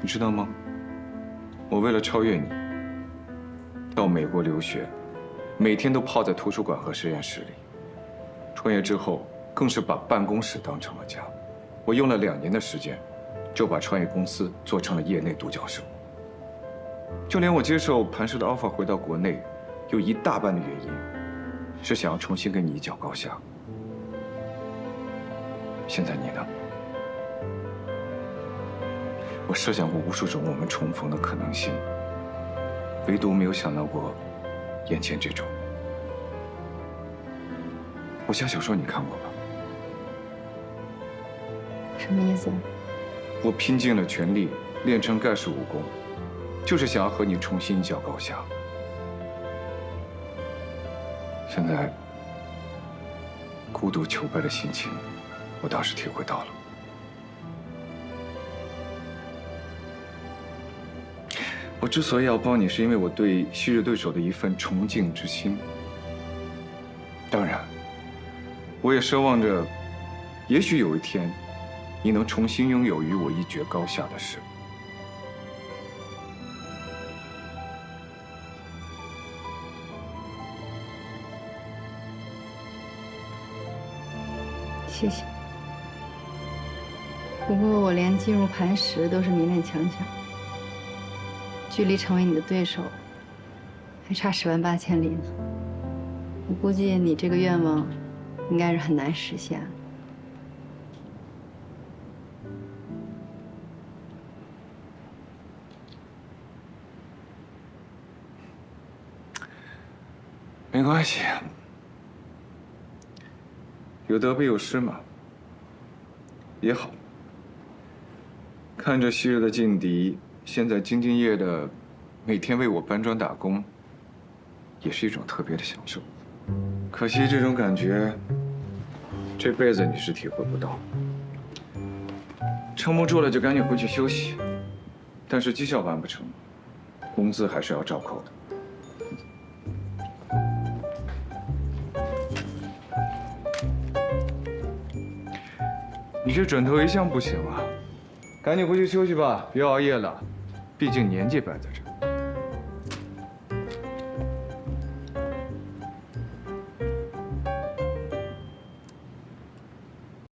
你知道吗？我为了超越你，到美国留学，每天都泡在图书馆和实验室里。创业之后，更是把办公室当成了家。我用了2年的时间，就把创业公司做成了业内独角兽。就连我接受磐石的 offer 回到国内，有一大半的原因，是想要重新跟你一较高下。现在你呢？我设想过无数种我们重逢的可能性，唯独没有想到过眼前这种。武侠小说你看过吧？什么意思？我拼尽了全力练成盖世武功，就是想要和你重新一较高下。现在孤独求败的心情，我倒是体会到了。我之所以要帮你，是因为我对昔日对手的一份崇敬之心。当然，我也奢望着，也许有一天，你能重新拥有与我一决高下的事。谢谢。不过我连进入磐石都是勉勉强强，距离成为你的对手还差108000里呢。我估计你这个愿望应该是很难实现。没关系，有得必有失嘛，也好。看着昔日的劲敌，现在兢兢业业的，每天为我搬砖打工，也是一种特别的享受。可惜这种感觉，这辈子你是体会不到。撑不住了就赶紧回去休息，但是绩效完不成，工资还是要照扣的。你这准头一向不行啊，赶紧回去休息吧，别熬夜了，毕竟年纪摆在这。